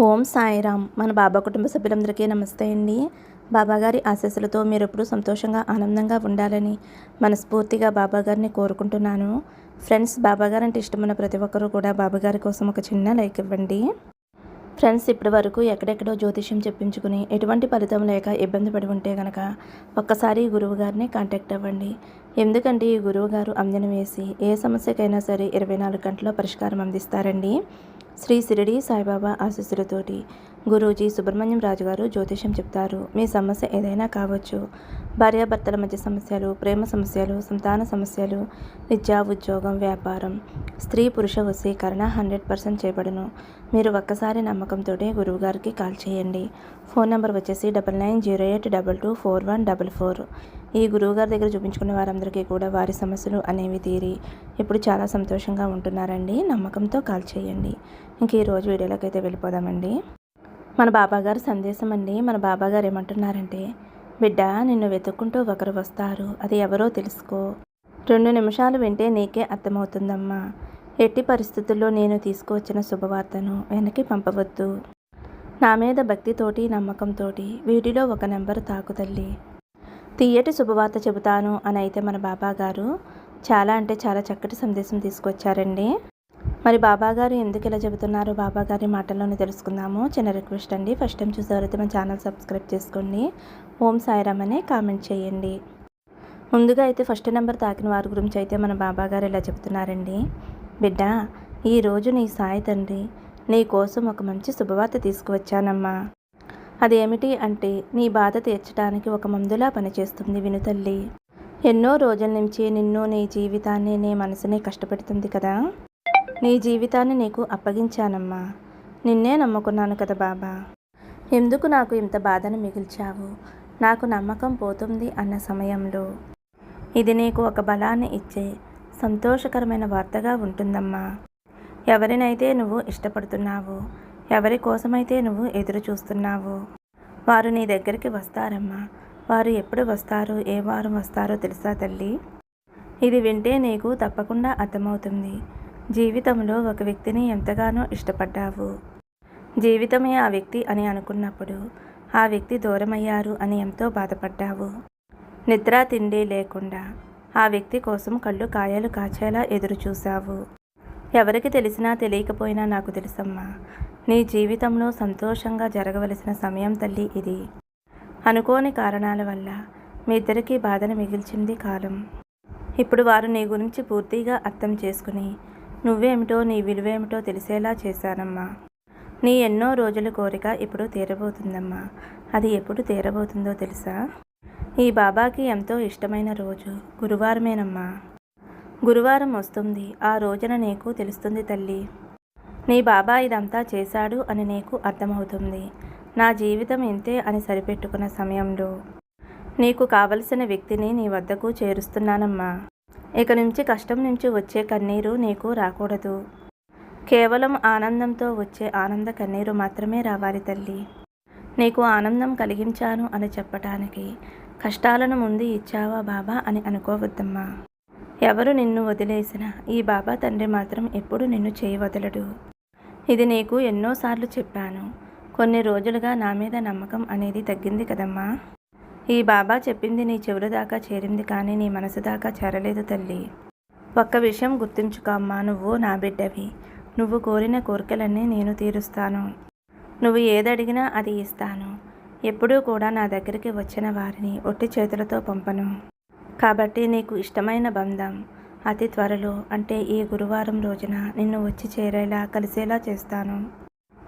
ఓం సాయిరామ్. మన బాబా కుటుంబ సభ్యులందరికీ నమస్తే అండి. బాబాగారి ఆశీస్సులతో మీరు ఎప్పుడూ సంతోషంగా ఆనందంగా ఉండాలని మనస్ఫూర్తిగా బాబాగారిని కోరుకుంటున్నాను. ఫ్రెండ్స్, బాబాగారు అంటే ఇష్టమైన ప్రతి ఒక్కరూ కూడా బాబాగారి కోసం ఒక చిన్న లైక్ ఇవ్వండి. ఫ్రెండ్స్, ఇప్పటి వరకు ఎక్కడెక్కడో జ్యోతిష్యం చెప్పించుకుని ఎటువంటి ఫలితం లేక ఇబ్బంది పడి ఉంటే కనుక ఒక్కసారి ఈ గురువు గారిని కాంటాక్ట్ అవ్వండి. ఎందుకంటే ఈ గురువు గారు అంజనం వేసి ఏ సమస్యకైనా సరే 24 గంటల్లో పరిష్కారం అందిస్తారండి. శ్రీ షిరిడి సాయిబాబా ఆశీస్సులతోటి గురూజీ సుబ్రహ్మణ్యం రాజు గారు జ్యోతిష్యం చెప్తారు. మీ సమస్య ఏదైనా కావచ్చు. భార్యాభర్తల మధ్య సమస్యలు, ప్రేమ సమస్యలు, సంతాన సమస్యలు, విద్య, ఉద్యోగం, వ్యాపారం, స్త్రీ పురుష వశీకరణ 100% చేయబడును. మీరు ఒక్కసారి నమ్మకంతో గురువుగారికి కాల్ చేయండి. ఫోన్ నెంబర్ వచ్చేసి 9908224144. ఈ గురువుగారి దగ్గర చూపించుకున్న వారందరికీ కూడా వారి సమస్యలు అనేవి తీరి ఇప్పుడు చాలా సంతోషంగా ఉంటున్నారండి. నమ్మకంతో కాల్ చేయండి. ఇంక ఈరోజు వీడియోలోకి అయితే వెళ్ళిపోదామండి. మన బాబాగారు సందేశం అండి. మన బాబాగారు ఏమంటున్నారంటే, బిడ్డ, నిన్ను వెతుక్కుంటూ ఒకరు వస్తారు. అది ఎవరో తెలుసుకో. 2 నిమిషాలు వింటే నీకే అర్థమవుతుందమ్మా. ఎట్టి పరిస్థితుల్లో నేను తీసుకువచ్చిన శుభవార్తను వెనక్కి పంపవద్దు. నా మీద భక్తితోటి, నమ్మకంతోటి వీటిలో ఒక నెంబర్ తాకు తల్లి. తీయటి శుభవార్త చెబుతాను అని అయితే మన బాబాగారు చాలా అంటే చాలా చక్కటి సందేశం తీసుకొచ్చారండి. మరి బాబాగారు ఎందుకు ఇలా చెబుతున్నారు, బాబాగారి మాటల్లోనే తెలుసుకుందాము. చిన్న రిక్వెస్ట్ అండి, ఫస్ట్ టైం చూసేవారైతే మన ఛానల్ సబ్స్క్రైబ్ చేసుకోండి. ఓం సాయిరామ్ అనే కామెంట్ చేయండి. ముందుగా అయితే ఫస్ట్ నెంబర్ తాకిన వారి గురించి అయితే మన బాబాగారు ఇలా చెబుతున్నారండి. బిడ్డ, ఈరోజు నీ సాయి తండ్రి నీ కోసం ఒక మంచి శుభవార్త తీసుకువచ్చానమ్మా. అదేమిటి అంటే, నీ బాధ తీర్చడానికి ఒక మందులా పనిచేస్తుంది. విను తల్లి. ఎన్నో రోజుల నుంచి నిన్ను, నీ జీవితాన్ని, నీ మనసుని కష్టపెడుతుంది కదా. నీ జీవితాన్ని నీకు అప్పగించానమ్మా. నిన్నే నమ్ముకున్నాను కదా బాబా. ఎందుకు నాకు ఇంత బాధను మిగిల్చావు? నాకు నమ్మకం పోతుంది అన్న సమయంలో ఇది నీకు ఒక బలాన్ని ఇచ్చే సంతోషకరమైన వార్తగా ఉంటుందమ్మా. ఎవరినైతే నువ్వు ఇష్టపడుతున్నావో, ఎవరి కోసమైతే నువ్వు ఎదురు చూస్తున్నావో వారు నీ దగ్గరికి వస్తారమ్మా. వారు ఎప్పుడు వస్తారో, ఏ వారం వస్తారో తెలుసా తల్లి? ఇది వింటే నీకు తప్పకుండా అర్థమవుతుంది. జీవితంలో ఒక వ్యక్తిని ఎంతగానో ఇష్టపడ్డావు. జీవితమే ఆ వ్యక్తి అని అనుకున్నప్పుడు ఆ వ్యక్తి దూరమయ్యారు అని ఎంతో బాధపడ్డావు. నిద్ర తిండి లేకుండా ఆ వ్యక్తి కోసం కళ్ళు కాయలు కాచేలా ఎదురు చూశావు. ఎవరికి తెలిసినా తెలియకపోయినా నాకు తెలుసమ్మా, నీ జీవితంలో సంతోషంగా జరగవలసిన సమయం తల్లి ఇది. అనుకోని కారణాల వల్ల మీ ఇద్దరికీ బాధను మిగిల్చింది కాలం. ఇప్పుడు వారు నీ గురించి పూర్తిగా అర్థం చేసుకుని నువ్వేమిటో, నీ విలువేమిటో తెలిసేలా చేశానమ్మా. నీ ఎన్నో రోజుల కోరిక ఇప్పుడు తీరబోతుందమ్మా. అది ఎప్పుడు తీరబోతుందో తెలుసా? ఈ బాబాకి ఎంతో ఇష్టమైన రోజు గురువారమేనమ్మా. గురువారం వస్తుంది. ఆ రోజున నీకు తెలుస్తుంది తల్లి. నీ బాబా ఇదంతా చేశాడు అని నీకు అర్థమవుతుంది. నా జీవితం ఇంతే అని సరిపెట్టుకున్న సమయంలో నీకు కావలసిన వ్యక్తిని నీ వద్దకు చేరుస్తున్నానమ్మా. ఇక నుంచి కష్టం నుంచి వచ్చే కన్నీరు నీకు రాకూడదు. కేవలం ఆనందంతో వచ్చే ఆనంద కన్నీరు మాత్రమే రావాలి తల్లి. నీకు ఆనందం కలిగించాను అని చెప్పటానికి కష్టాలను ముందు ఇచ్చావా బాబా అని అనుకోవద్దమ్మా. ఎవరు నిన్ను వదిలేసినా ఈ బాబా తండ్రి మాత్రం ఎప్పుడు నిన్ను చేయవదలడు. ఇది నీకు ఎన్నోసార్లు చెప్పాను. కొన్ని రోజులుగా నా మీద నమ్మకం అనేది తగ్గింది కదమ్మా. ఈ బాబా చెప్పింది నీ చెవుల దాకా చేరింది కానీ నీ మనసు దాకా చేరలేదు తల్లి. ఒక్క విషయం గుర్తుంచుకో అమ్మా, నువ్వు నా బిడ్డవి. నువ్వు కోరిన కోరికలన్నీ నేను తీరుస్తాను. నువ్వు ఏదడిగినా అది ఇస్తాను. ఎప్పుడూ కూడా నా దగ్గరికి వచ్చిన వారిని ఒట్టి చేతులతో పంపను. కాబట్టి నీకు ఇష్టమైన బంధం అతి త్వరలో, అంటే ఈ గురువారం రోజున నిన్ను వచ్చి చేరేలా, కలిసేలా చేస్తాను.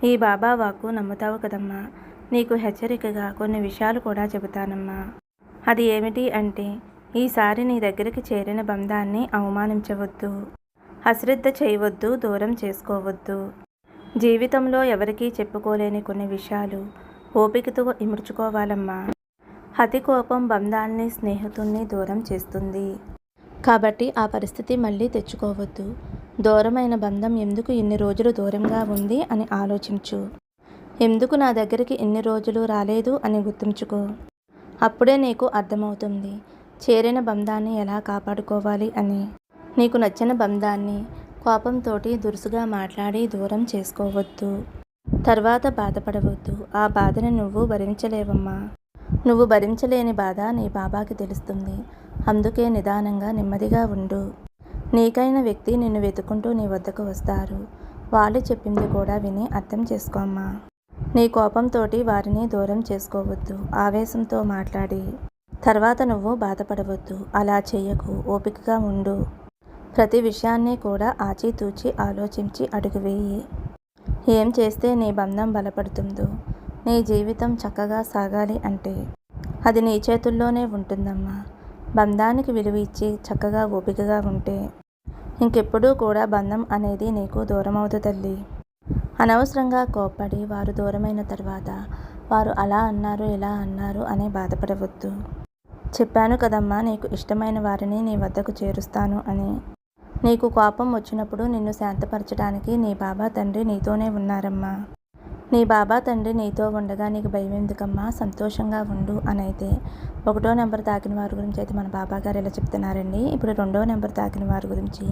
ఈ బాబా వాక్కు నమ్ముతావు కదమ్మా. నీకు హెచ్చరికగా కొన్ని విషయాలు కూడా చెబుతానమ్మా. అది ఏమిటి అంటే, ఈసారి నీ దగ్గరికి చేరిన బంధాన్ని అవమానించవద్దు, అశ్రద్ధ చేయవద్దు, దూరం చేసుకోవద్దు. జీవితంలో ఎవరికీ చెప్పుకోలేని కొన్ని విషయాలు ఓపికతో ఇముడ్చుకోవాలమ్మా. అతి కోపం బంధాల్ని, స్నేహితుల్ని దూరం చేస్తుంది. కాబట్టి ఆ పరిస్థితి మళ్ళీ తెచ్చుకోవద్దు. దూరమైన బంధం ఎందుకు ఇన్ని రోజులు దూరంగా ఉంది అని ఆలోచించు. ఎందుకు నా దగ్గరికి ఇన్ని రోజులు రాలేదు అని గుర్తుంచుకో. అప్పుడే నీకు అర్థమవుతుంది చేరిన బంధాన్ని ఎలా కాపాడుకోవాలి అని. నీకు నచ్చిన బంధాన్ని కోపంతోటి దురుసుగా మాట్లాడి దూరం చేసుకోవద్దు. తర్వాత బాధపడవద్దు. ఆ బాధని నువ్వు భరించలేవమ్మా. నువ్వు భరించలేని బాధ నీ బాబాకి తెలుస్తుంది. అందుకే నిదానంగా నెమ్మదిగా ఉండు. నీకైన వ్యక్తి నిన్ను వెతుకుంటూ నీ వద్దకు వస్తారు. వాళ్ళు చెప్పింది కూడా విని అర్థం చేసుకోమ్మా. నీ కోపంతోటి వారిని దూరం చేసుకోవద్దు. ఆవేశంతో మాట్లాడి తర్వాత నువ్వు బాధపడవద్దు. అలా చెయ్యకు. ఓపికగా ఉండు. ప్రతి విషయాన్ని కూడా ఆచితూచి ఆలోచించి అడుగు వేయి. ఏం చేస్తే నీ బంధం బలపడుతుందో, నీ జీవితం చక్కగా సాగాలి అంటే అది నీ చేతుల్లోనే ఉంటుందమ్మా. బంధానికి విలువ ఇచ్చి చక్కగా ఓపికగా ఉంటే ఇంకెప్పుడూ కూడా బంధం అనేది నీకు దూరమవుతుంది తల్లి. అనవసరంగా కోప్పడి వారు దూరమైన తర్వాత వారు అలా అన్నారు ఇలా అన్నారు అని బాధపడవద్దు. చెప్పాను కదమ్మా, నీకు ఇష్టమైన వారిని నీ వద్దకు చేరుస్తాను అని. నీకు కోపం వచ్చినప్పుడు నిన్ను శాంతపరచడానికి నీ బాబా తండ్రి నీతోనే ఉన్నారమ్మా. నీ బాబా తండ్రి నీతో ఉండగా నీకు భయం ఎందుకమ్మా, సంతోషంగా ఉండు అని అయితే 1వ నెంబర్ తాకిన వారి గురించి అయితే మన బాబా గారు ఇలా చెప్తున్నారండి. ఇప్పుడు 2వ నెంబర్ తాకిన వారి గురించి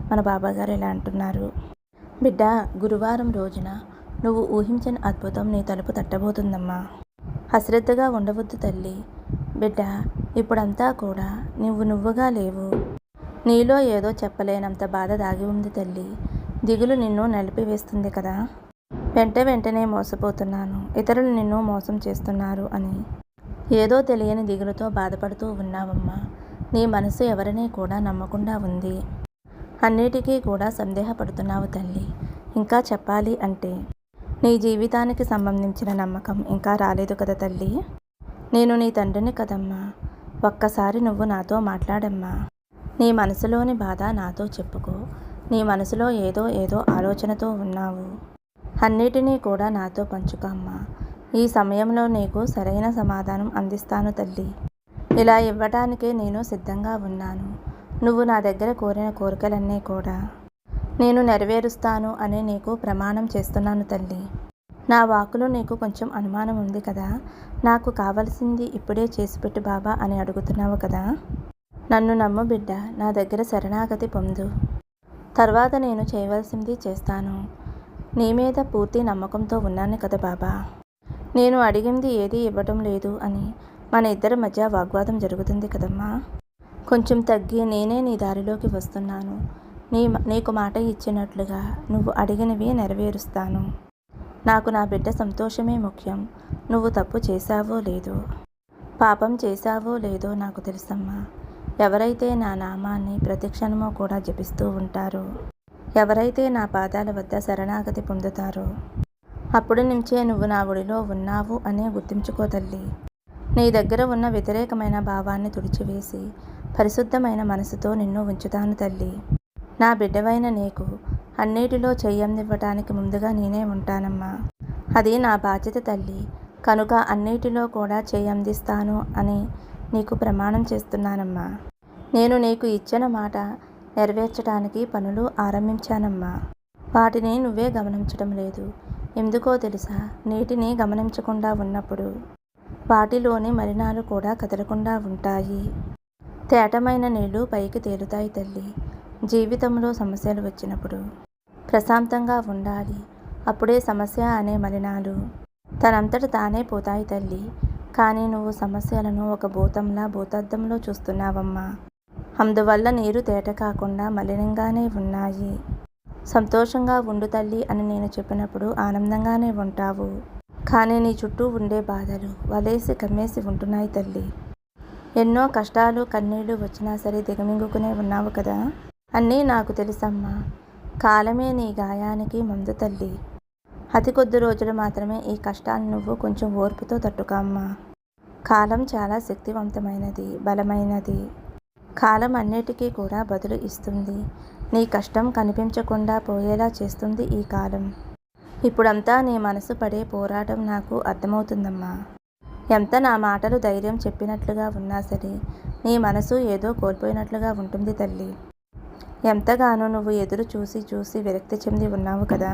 మన బాబా గారు ఇలా అంటున్నారు. బిడ్డ, గురువారం రోజున నువ్వు ఊహించిన అద్భుతం నీ తలుపు తట్టబోతుందమ్మా. అశ్రద్ధగా ఉండవద్దు తల్లి. బిడ్డ, ఇప్పుడంతా కూడా నువ్వుగా లేవు. నీలో ఏదో చెప్పలేనంత బాధ దాగి ఉంది తల్లి. దిగులు నిన్ను నలిపివేస్తుంది కదా. వెంటనే మోసపోతున్నాను, ఇతరులు నిన్ను మోసం చేస్తున్నారు అని ఏదో తెలియని దిగులుతో బాధపడుతూ ఉన్నావమ్మా. నీ మనసు ఎవరినీ కూడా నమ్మకుండా ఉంది. అన్నిటికీ కూడా సందేహపడుతున్నావు తల్లి. ఇంకా చెప్పాలి అంటే నీ జీవితానికి సంబంధించిన నమ్మకం ఇంకా రాలేదు కదా తల్లి. నేను నీ తండ్రిని కదమ్మా. ఒక్కసారి నువ్వు నాతో మాట్లాడమ్మా. నీ మనసులోని బాధ నాతో చెప్పుకో. నీ మనసులో ఏదో ఆలోచనతో ఉన్నావు. అన్నిటినీ కూడా నాతో పంచుకో అమ్మా. ఈ సమయంలో నీకు సరైన సమాధానం అందిస్తాను తల్లి. ఇలా ఇవ్వటానికే నేను సిద్ధంగా ఉన్నాను. నువ్వు నా దగ్గర కోరిన కోరికలన్నీ కూడా నేను నెరవేరుస్తాను అని నీకు ప్రమాణం చేస్తున్నాను తల్లి. నా వాక్కులో నీకు కొంచెం అనుమానం ఉంది కదా. నాకు కావలసింది ఇప్పుడే చేసిపెట్టు బాబా అని అడుగుతున్నావు కదా. నన్ను నమ్ము బిడ్డ. నా దగ్గర శరణాగతి పొందు. తర్వాత నేను చేయవలసింది చేస్తాను. నీ మీద పూర్తి నమ్మకంతో ఉన్నాను కదా బాబా. నేను అడిగింది ఏది ఇవ్వటం లేదు అని మన ఇద్దరి మధ్య వాగ్వాదం జరుగుతుంది కదమ్మా. కొంచెం తగ్గి నేనే నీ దారిలోకి వస్తున్నాను. నీకు మాట ఇచ్చినట్లుగా నువ్వు అడిగినవి నెరవేరుస్తాను. నాకు నా బిడ్డ సంతోషమే ముఖ్యం. నువ్వు తప్పు చేశావో లేదో, పాపం చేశావో లేదో నాకు తెలుసమ్మా. ఎవరైతే నా నామాన్ని ప్రతిక్షణమో కూడా జపిస్తూ ఉంటారో, ఎవరైతే నా పాదాల వద్ద శరణాగతి పొందుతారో అప్పుడు నుంచే నువ్వు నా ఒడిలో ఉన్నావు అనే గుర్తుంచుకో తల్లి. నీ దగ్గర ఉన్న వ్యతిరేకమైన భావాన్ని తుడిచివేసి పరిశుద్ధమైన మనసుతో నిన్ను ఉంచుతాను తల్లి. నా బిడ్డవైన నీకు అన్నిటిలో చెయ్యందివ్వటానికి ముందుగా నేనే ఉంటానమ్మా. అది నా బాధ్యత తల్లి. కనుక అన్నిటిలో కూడా చెయ్యందిస్తాను అని నీకు ప్రమాణం చేస్తున్నానమ్మా. నేను నీకు ఇచ్చిన మాట నెరవేర్చడానికి పనులు ఆరంభించానమ్మా. వాటిని నువ్వే గమనించడం లేదు. ఎందుకో తెలుసా? నీటిని గమనించకుండా ఉన్నప్పుడు వాటిలోని మలినాలు కూడా కదలకుండా ఉంటాయి. తేటమైన నీళ్లు పైకి తేలుతాయి తల్లి. జీవితంలో సమస్యలు వచ్చినప్పుడు ప్రశాంతంగా ఉండాలి. అప్పుడే సమస్య అనే మలినాలు తనంతట తానే పోతాయి తల్లి. కానీ నువ్వు సమస్యలను ఒక భూతద్దంలో చూస్తున్నావమ్మా. అందువల్ల నీరు తేట కాకుండా మలినంగానే ఉన్నాయి. సంతోషంగా ఉండు తల్లి అని నేను చెప్పినప్పుడు ఆనందంగానే ఉంటావు. కానీ నీ చుట్టూ ఉండే బాధలు వలేసి కమ్మేసి ఉంటున్నాయి తల్లి. ఎన్నో కష్టాలు కన్నీళ్లు వచ్చినా సరే దిగమింగుకునే ఉన్నావు కదా. అన్నీ నాకు తెలుసమ్మా. కాలమే నీ గాయానికి మందు తల్లి. అతి కొద్ది రోజులు మాత్రమే ఈ కష్టాన్ని నువ్వు కొంచెం ఓర్పుతో తట్టుకోమ్మా. కాలం చాలా శక్తివంతమైనది, బలమైనది. కాలం అన్నిటికీ కూడా బదులు ఇస్తుంది. నీ కష్టం కనిపించకుండా పోయేలా చేస్తుంది ఈ కాలం. ఇప్పుడంతా నీ మనసు పడే పోరాటం నాకు అర్థమవుతుందమ్మా. ఎంత నా మాటలు ధైర్యం చెప్పినట్లుగా ఉన్నా సరే నీ మనసు ఏదో కోల్పోయినట్లుగా ఉంటుంది తల్లి. ఎంతగానో నువ్వు ఎదురు చూసి విరక్తి చెంది ఉన్నావు కదా.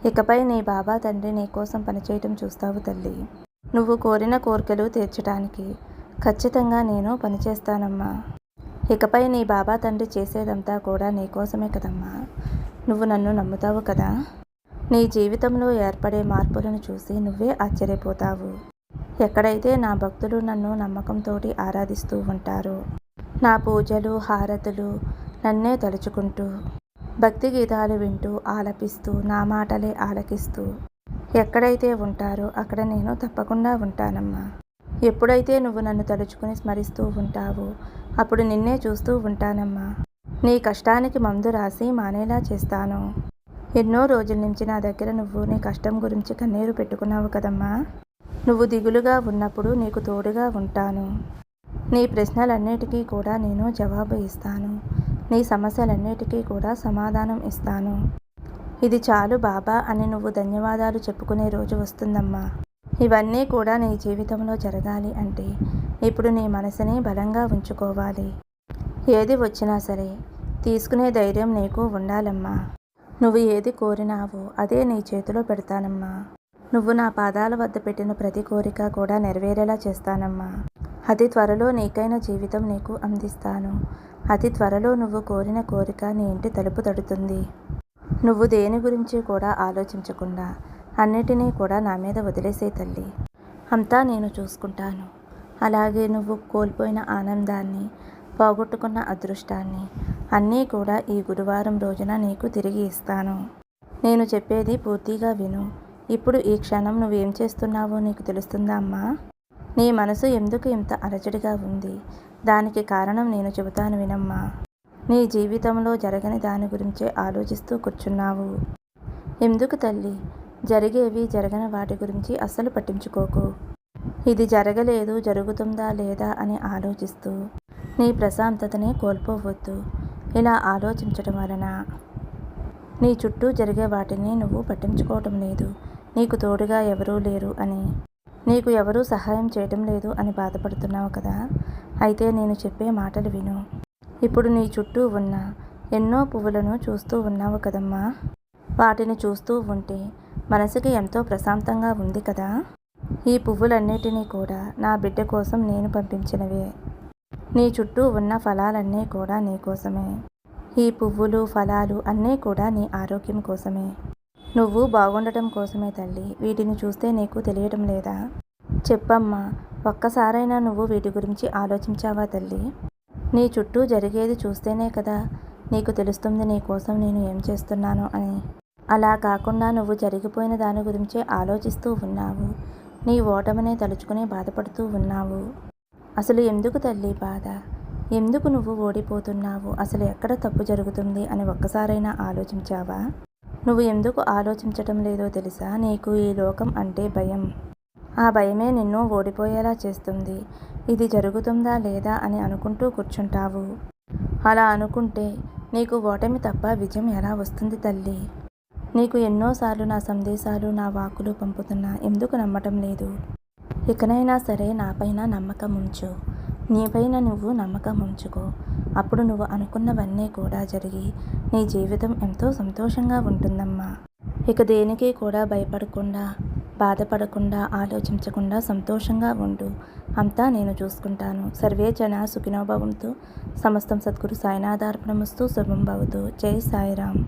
ఇకపై నీ బాబా తండ్రి నీ కోసం పనిచేయటం చూస్తావు తల్లి. నువ్వు కోరిన కోరికలు తీర్చడానికి ఖచ్చితంగా నేను పనిచేస్తానమ్మా. ఇకపై నీ బాబా తండ్రి చేసేదంతా కూడా నీ కోసమే కదమ్మా. నువ్వు నన్ను నమ్ముతావు కదా. నీ జీవితంలో ఏర్పడే మార్పులను చూసి నువ్వే ఆశ్చర్యపోతావు. ఎక్కడైతే నా భక్తులు నన్ను నమ్మకంతోటి ఆరాధిస్తూ ఉంటారో, నా పూజలు హారతులు నన్నే తలుచుకుంటూ భక్తి గీతాలు వింటూ ఆలపిస్తూ నా మాటలే ఆలకిస్తూ ఎక్కడైతే ఉంటారో అక్కడ నేను తప్పకుండా ఉంటానమ్మా. ఎప్పుడైతే నువ్వు నన్ను తలుచుకుని స్మరిస్తూ ఉంటావో అప్పుడు నిన్నే చూస్తూ ఉంటానమ్మా. నీ కష్టానికి మందు రాసి మానేలా చేస్తాను. ఎన్నో రోజుల నుంచి నా దగ్గర నువ్వు నీ కష్టం గురించి కన్నీరు పెట్టుకున్నావు కదమ్మా. నువ్వు దిగులుగా ఉన్నప్పుడు నీకు తోడుగా ఉంటాను. నీ ప్రశ్నలన్నిటికీ కూడా నేను జవాబు ఇస్తాను. నీ సమస్యలన్నిటికీ కూడా సమాధానం ఇస్తాను. ఇది చాలు బాబా అని నువ్వు ధన్యవాదాలు చెప్పుకునే రోజు వస్తుందమ్మా. ఇవన్నీ కూడా నీ జీవితంలో జరగాలి అంటే ఇప్పుడు నీ మనసుని బలంగా ఉంచుకోవాలి. ఏది వచ్చినా సరే తీసుకునే ధైర్యం నీకు ఉండాలమ్మా. నువ్వు ఏది కోరినావో అదే నీ చేతిలో పెడతానమ్మా. నువ్వు నా పాదాల వద్ద పెట్టిన ప్రతి కోరిక కూడా నెరవేరేలా చేస్తానమ్మా. అతి త్వరలో నీకైన జీవితం నీకు అందిస్తాను. అతి త్వరలో నువ్వు కోరిన కోరిక నీ ఇంటి తలుపు తడుతుంది. నువ్వు దేని గురించి కూడా ఆలోచించకుండా అన్నిటినీ కూడా నా మీద వదిలేసే తల్లి. అంతా నేను చూసుకుంటాను. అలాగే నువ్వు కోల్పోయిన ఆనందాన్ని, పోగొట్టుకున్న అదృష్టాన్ని అన్నీ కూడా ఈ గురువారం రోజున నీకు తిరిగి ఇస్తాను. నేను చెప్పేది పూర్తిగా విను. ఇప్పుడు ఈ క్షణం నువ్వేం చేస్తున్నావో నీకు తెలుస్తుందా అమ్మా? నీ మనసు ఎందుకు ఇంత అలజడిగా ఉంది? దానికి కారణం నేను చెబుతాను వినమ్మా. నీ జీవితంలో జరగని దాని గురించే ఆలోచిస్తూ కూర్చున్నావు. ఎందుకు తల్లి? జరిగేవి జరగని వాటి గురించి అస్సలు పట్టించుకోకు. ఇది జరగలేదు, జరుగుతుందా లేదా అని ఆలోచిస్తూ నీ ప్రశాంతతని కోల్పోవద్దు. ఇలా ఆలోచించడం వలన నీ చుట్టూ జరిగే వాటిని నువ్వు పట్టించుకోవటం లేదు, నీకు తోడుగా ఎవరూ లేరు అని, నీకు ఎవరూ సహాయం చేయటం లేదు అని బాధపడుతున్నావు కదా. అయితే నేను చెప్పే మాటలు విను. ఇప్పుడు నీ చుట్టూ ఉన్న ఎన్నో పువ్వులను చూస్తూ ఉన్నావు కదమ్మా. వాటిని చూస్తూ ఉంటే మనసుకి ఎంతో ప్రశాంతంగా ఉంది కదా. ఈ పువ్వులన్నిటినీ కూడా నా బిడ్డ కోసం నేను పంపించినవే. నీ చుట్టూ ఉన్న ఫలాలన్నీ కూడా నీ కోసమే. ఈ పువ్వులు ఫలాలు అన్నీ కూడా నీ ఆరోగ్యం కోసమే. నువ్వు బాగుండటం కోసమే తల్లి. వీటిని చూస్తే నీకు తెలియటం లేదా? చెప్పమ్మా, ఒక్కసారైనా నువ్వు వీటి గురించి ఆలోచించావా తల్లి? నీ చుట్టూ జరిగేది చూస్తేనే కదా నీకు తెలుస్తుంది నీ కోసం నేను ఏం చేస్తున్నానో అని. అలా కాకుండా నువ్వు జరిగిపోయిన దాని గురించే ఆలోచిస్తూ ఉన్నావు. నీ ఓటమినే తలుచుకుని బాధపడుతూ ఉన్నావు. అసలు ఎందుకు తల్లి బాధ? ఎందుకు నువ్వు ఓడిపోతున్నావు? అసలు ఎక్కడ తప్పు జరుగుతుంది అని ఒక్కసారైనా ఆలోచించావా? నువ్వు ఎందుకు ఆలోచించటం లేదో తెలుసా? నీకు ఈ లోకం అంటే భయం. ఆ భయమే నిన్ను ఓడిపోయేలా చేస్తుంది. ఇది జరుగుతుందా లేదా అని అనుకుంటూ కూర్చుంటావు. అలా అనుకుంటే నీకు ఓటమి తప్ప విజయం ఎలా వస్తుంది తల్లి? నీకు ఎన్నోసార్లు నా సందేశాలు, నా వాక్కులు పంపుతున్నా ఎందుకు నమ్మటం లేదు? ఇకనైనా సరే నాపైన నమ్మకం ఉంచు. నీపైన నువ్వు నమ్మకం ఉంచుకో. అప్పుడు నువ్వు అనుకున్నవన్నీ కూడా జరిగి నీ జీవితం ఎంతో సంతోషంగా ఉంటుందమ్మా. ఇక దేనికి కూడా భయపడకుండా, బాధపడకుండా, ఆలోచించకుండా సంతోషంగా ఉండు. అంతా నేను చూసుకుంటాను. సర్వే జన సుఖినో భవంతు. సమస్తం సద్గురు సాయినాథార్పణమస్తు. శుభం భవతు. జై సాయిరామ్.